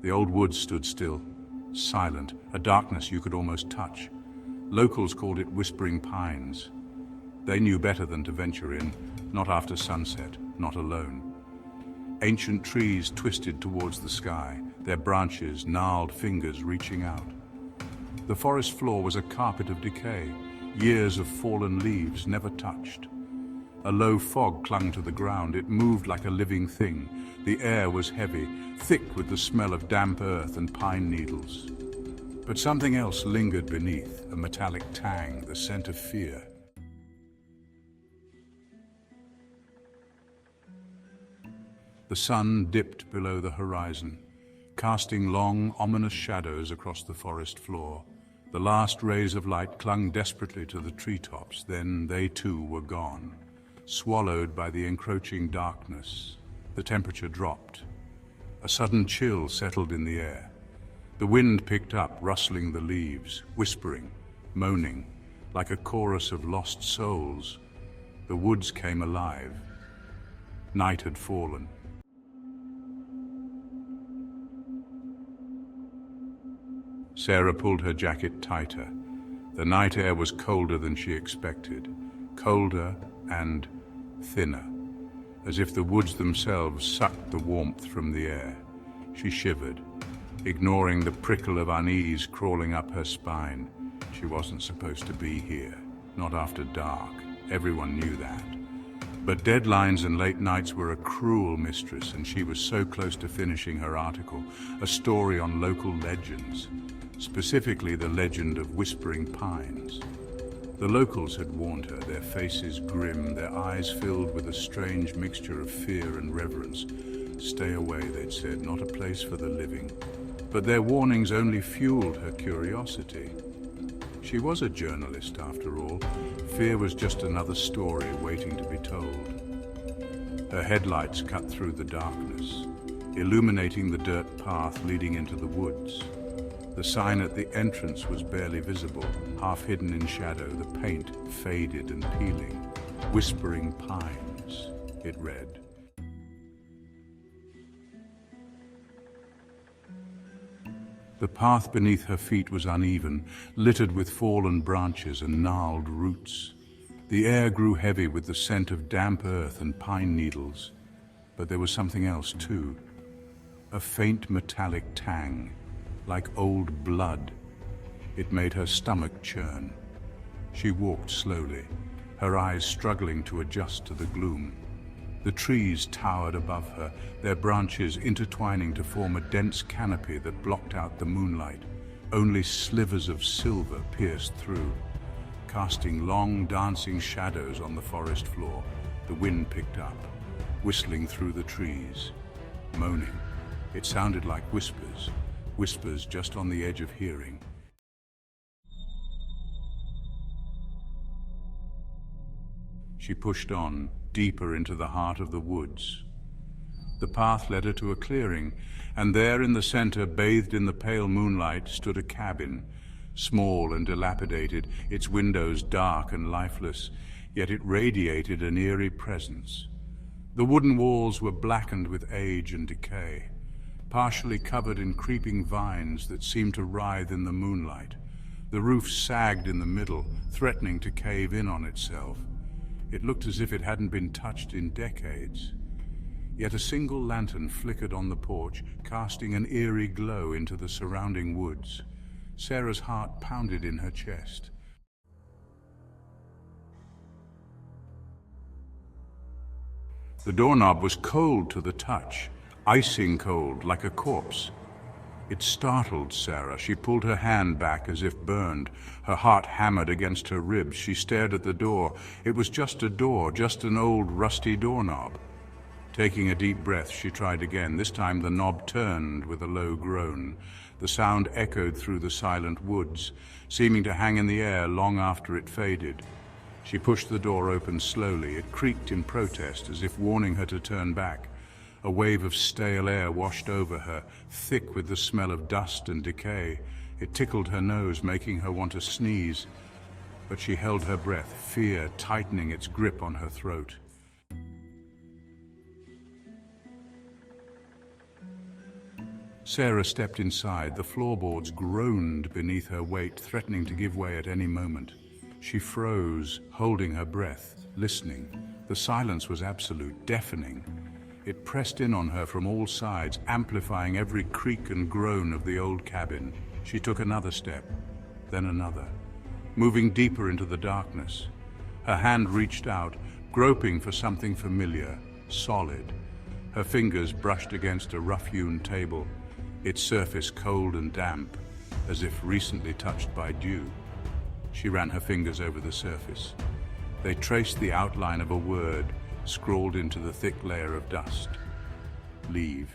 The old woods stood still, silent, a darkness you could almost touch. Locals called it Whispering Pines. They knew better than to venture in, not after sunset, not alone. Ancient trees twisted towards the sky, their branches, gnarled fingers reaching out. The forest floor was a carpet of decay, years of fallen leaves never touched. A low fog clung to the ground. It moved like a living thing. The air was heavy, thick with the smell of damp earth and pine needles. But something else lingered beneath, a metallic tang, the scent of fear. The sun dipped below the horizon, casting long, ominous shadows across the forest floor. The last rays of light clung desperately to the treetops, then they too were gone. Swallowed by the encroaching darkness, the temperature dropped. A sudden chill settled in the air. The wind picked up, rustling the leaves, whispering, moaning, like a chorus of lost souls. The woods came alive. Night had fallen. Sarah pulled her jacket tighter. The night air was colder than she expected, colder and thinner, as if the woods themselves sucked the warmth from the air. She shivered, ignoring the prickle of unease crawling up her spine. She wasn't supposed to be here, not after dark. Everyone knew that. But deadlines and late nights were a cruel mistress, and she was so close to finishing her article, a story on local legends, specifically the legend of Whispering Pines. The locals had warned her, their faces grim, their eyes filled with a strange mixture of fear and reverence. Stay away, they'd said, not a place for the living. But their warnings only fueled her curiosity. She was a journalist, after all. Fear was just another story waiting to be told. Her headlights cut through the darkness, illuminating the dirt path leading into the woods. The sign at the entrance was barely visible, half hidden in shadow, the paint faded and peeling. Whispering Pines, it read. The path beneath her feet was uneven, littered with fallen branches and gnarled roots. The air grew heavy with the scent of damp earth and pine needles. But there was something else too, a faint metallic tang, like old blood. It made her stomach churn. She walked slowly, her eyes struggling to adjust to the gloom. The trees towered above her, their branches intertwining to form a dense canopy that blocked out the moonlight. Only slivers of silver pierced through, casting long, dancing shadows on the forest floor. The wind picked up, whistling through the trees, moaning. It sounded like whispers, whispers just on the edge of hearing. She pushed on, deeper into the heart of the woods. The path led her to a clearing, and there in the center, bathed in the pale moonlight, stood a cabin, small and dilapidated, its windows dark and lifeless, yet it radiated an eerie presence. The wooden walls were blackened with age and decay, partially covered in creeping vines that seemed to writhe in the moonlight. The roof sagged in the middle, threatening to cave in on itself. It looked as if it hadn't been touched in decades. Yet a single lantern flickered on the porch, casting an eerie glow into the surrounding woods. Sarah's heart pounded in her chest. The doorknob was cold to the touch, icing cold, like a corpse. It startled Sarah. She pulled her hand back as if burned. Her heart hammered against her ribs. She stared at the door. It was just a door, just an old rusty doorknob. Taking a deep breath, she tried again. This time the knob turned with a low groan. The sound echoed through the silent woods, seeming to hang in the air long after it faded. She pushed the door open slowly. It creaked in protest, as if warning her to turn back. A wave of stale air washed over her, thick with the smell of dust and decay. It tickled her nose, making her want to sneeze. But she held her breath, fear tightening its grip on her throat. Sarah stepped inside. The floorboards groaned beneath her weight, threatening to give way at any moment. She froze, holding her breath, listening. The silence was absolute, deafening. It pressed in on her from all sides, amplifying every creak and groan of the old cabin. She took another step, then another, moving deeper into the darkness. Her hand reached out, groping for something familiar, solid. Her fingers brushed against a rough-hewn table, its surface cold and damp, as if recently touched by dew. She ran her fingers over the surface. They traced the outline of a word scrawled into the thick layer of dust. Leave.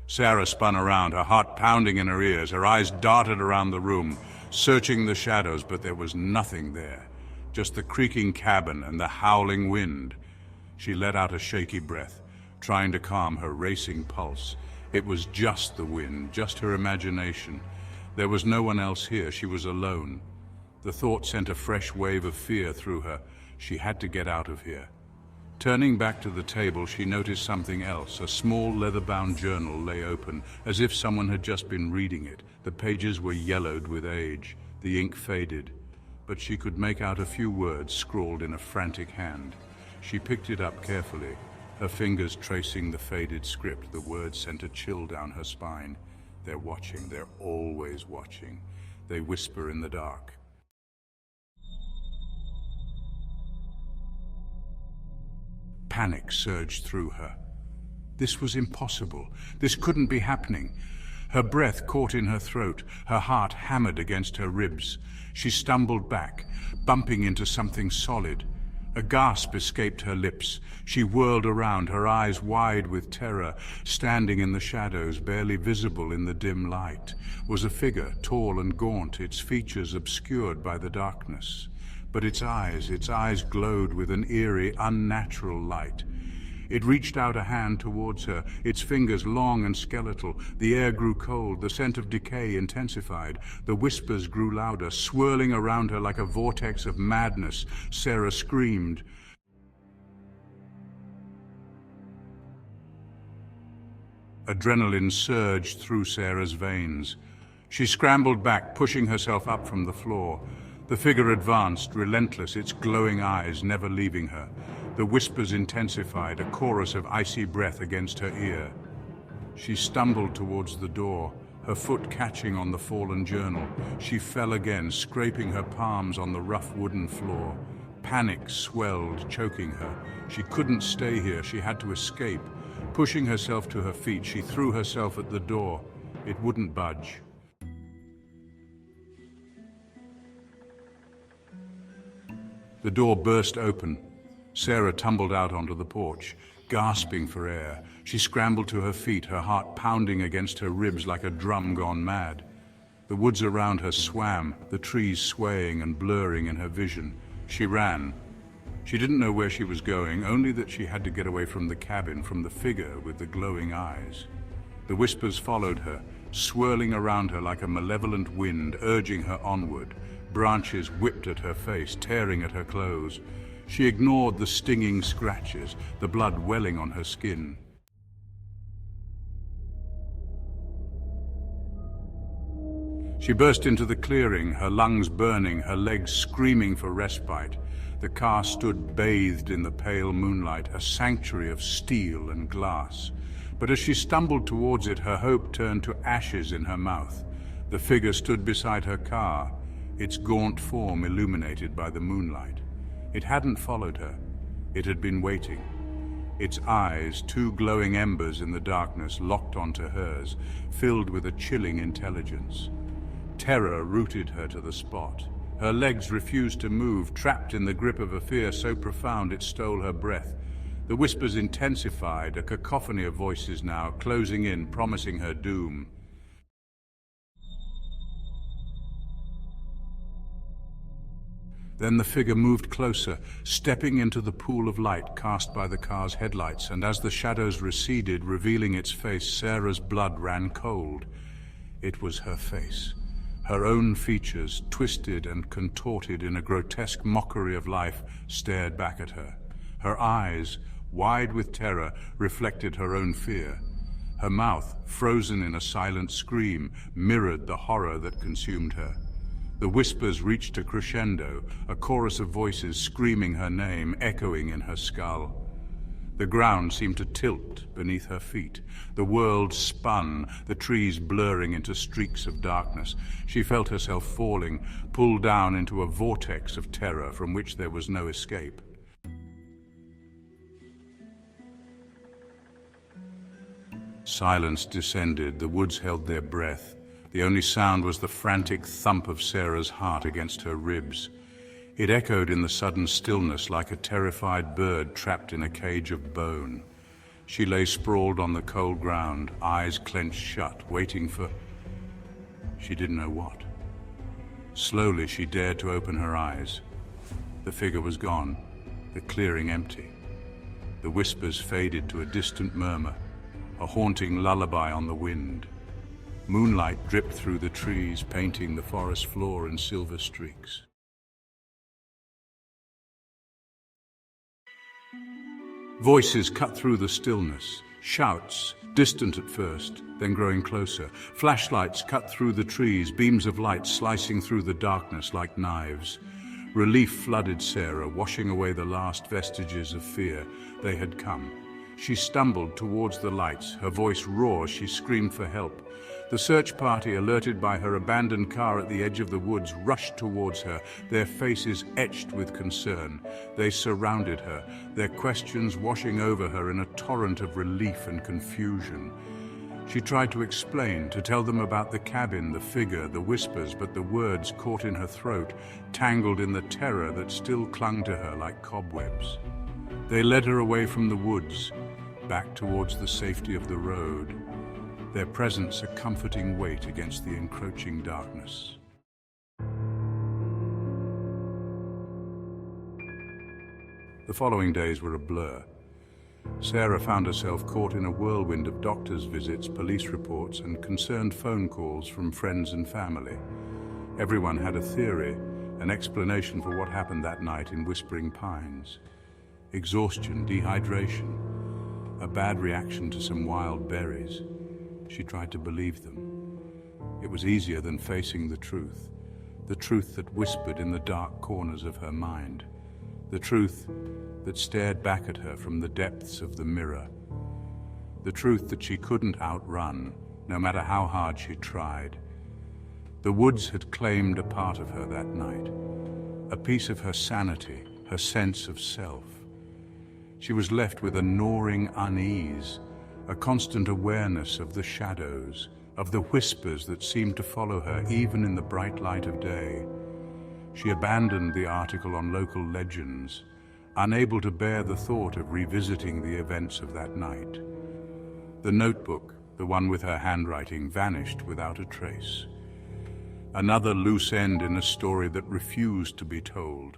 Sarah spun around, her heart pounding in her ears. Her eyes darted around the room, searching the shadows, but there was nothing there. Just the creaking cabin and the howling wind. She let out a shaky breath, trying to calm her racing pulse. It was just the wind, just her imagination. There was no one else here. She was alone. The thought sent a fresh wave of fear through her. She had to get out of here. Turning back to the table, she noticed something else. A small leather-bound journal lay open, as if someone had just been reading it. The pages were yellowed with age. The ink faded, but she could make out a few words scrawled in a frantic hand. She picked it up carefully, her fingers tracing the faded script. The words sent a chill down her spine. They're watching. They're always watching. They whisper in the dark. Panic surged through her. This was impossible. This couldn't be happening. Her breath caught in her throat. Her heart hammered against her ribs. She stumbled back, bumping into something solid. A gasp escaped her lips. She whirled around, her eyes wide with terror. Standing in the shadows, barely visible in the dim light, was a figure, tall and gaunt, its features obscured by the darkness. But its eyes glowed with an eerie, unnatural light. It reached out a hand towards her, its fingers long and skeletal. The air grew cold, the scent of decay intensified. The whispers grew louder, swirling around her like a vortex of madness. Sarah screamed. Adrenaline surged through Sarah's veins. She scrambled back, pushing herself up from the floor. The figure advanced, relentless, its glowing eyes never leaving her. The whispers intensified, a chorus of icy breath against her ear. She stumbled towards the door, her foot catching on the fallen journal. She fell again, scraping her palms on the rough wooden floor. Panic swelled, choking her. She couldn't stay here. She had to escape. Pushing herself to her feet, she threw herself at the door. It wouldn't budge. The door burst open. Sarah tumbled out onto the porch, gasping for air. She scrambled to her feet, her heart pounding against her ribs like a drum gone mad. The woods around her swam, the trees swaying and blurring in her vision. She ran. She didn't know where she was going, only that she had to get away from the cabin, from the figure with the glowing eyes. The whispers followed her, swirling around her like a malevolent wind, urging her onward. Branches whipped at her face, tearing at her clothes. She ignored the stinging scratches, the blood welling on her skin. She burst into the clearing, her lungs burning, her legs screaming for respite. The car stood bathed in the pale moonlight, a sanctuary of steel and glass. But as she stumbled towards it, her hope turned to ashes in her mouth. The figure stood beside her car, its gaunt form illuminated by the moonlight. It hadn't followed her. It had been waiting. Its eyes, two glowing embers in the darkness, locked onto hers, filled with a chilling intelligence. Terror rooted her to the spot. Her legs refused to move, trapped in the grip of a fear so profound it stole her breath. The whispers intensified, a cacophony of voices now, closing in, promising her doom. Then the figure moved closer, stepping into the pool of light cast by the car's headlights, and as the shadows receded, revealing its face, Sarah's blood ran cold. It was her face. Her own features, twisted and contorted in a grotesque mockery of life, stared back at her. Her eyes, wide with terror, reflected her own fear. Her mouth, frozen in a silent scream, mirrored the horror that consumed her. The whispers reached a crescendo, a chorus of voices screaming her name, echoing in her skull. The ground seemed to tilt beneath her feet. The world spun, the trees blurring into streaks of darkness. She felt herself falling, pulled down into a vortex of terror from which there was no escape. Silence descended. The woods held their breath. The only sound was the frantic thump of Sarah's heart against her ribs. It echoed in the sudden stillness like a terrified bird trapped in a cage of bone. She lay sprawled on the cold ground, eyes clenched shut, waiting for... she didn't know what. Slowly she dared to open her eyes. The figure was gone, the clearing empty. The whispers faded to a distant murmur, a haunting lullaby on the wind. Moonlight dripped through the trees, painting the forest floor in silver streaks. Voices cut through the stillness, shouts, distant at first, then growing closer. Flashlights cut through the trees, beams of light slicing through the darkness like knives. Relief flooded Sarah, washing away the last vestiges of fear. They had come. She stumbled towards the lights, her voice raw as she screamed for help. The search party, alerted by her abandoned car at the edge of the woods, rushed towards her, their faces etched with concern. They surrounded her, their questions washing over her in a torrent of relief and confusion. She tried to explain, to tell them about the cabin, the figure, the whispers, but the words caught in her throat, tangled in the terror that still clung to her like cobwebs. They led her away from the woods, back towards the safety of the road, their presence a comforting weight against the encroaching darkness. The following days were a blur. Sarah found herself caught in a whirlwind of doctors' visits, police reports, and concerned phone calls from friends and family. Everyone had a theory, an explanation for what happened that night in Whispering Pines. Exhaustion, dehydration, a bad reaction to some wild berries. She tried to believe them. It was easier than facing the truth that whispered in the dark corners of her mind, the truth that stared back at her from the depths of the mirror, the truth that she couldn't outrun, no matter how hard she tried. The woods had claimed a part of her that night, a piece of her sanity, her sense of self. She was left with a gnawing unease, a constant awareness of the shadows, of the whispers that seemed to follow her even in the bright light of day. She abandoned the article on local legends, unable to bear the thought of revisiting the events of that night. The notebook, the one with her handwriting, vanished without a trace. Another loose end in a story that refused to be told.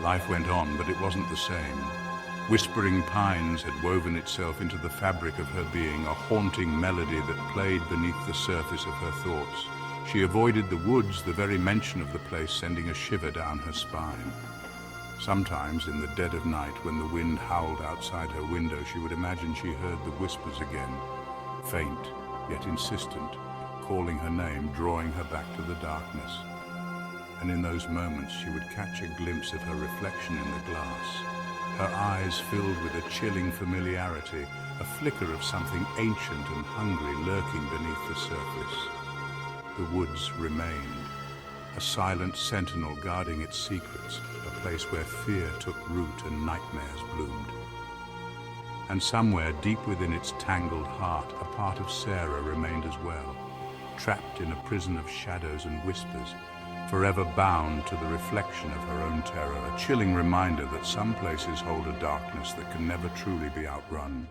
Life went on, but it wasn't the same. Whispering Pines had woven itself into the fabric of her being, a haunting melody that played beneath the surface of her thoughts. She avoided the woods, the very mention of the place sending a shiver down her spine. Sometimes, in the dead of night, when the wind howled outside her window, she would imagine she heard the whispers again, faint, yet insistent, calling her name, drawing her back to the darkness. And in those moments she would catch a glimpse of her reflection in the glass, her eyes filled with a chilling familiarity, a flicker of something ancient and hungry lurking beneath the surface. The woods remained, a silent sentinel guarding its secrets, a place where fear took root and nightmares bloomed. And somewhere deep within its tangled heart, a part of Sarah remained as well, trapped in a prison of shadows and whispers, forever bound to the reflection of her own terror, a chilling reminder that some places hold a darkness that can never truly be outrun.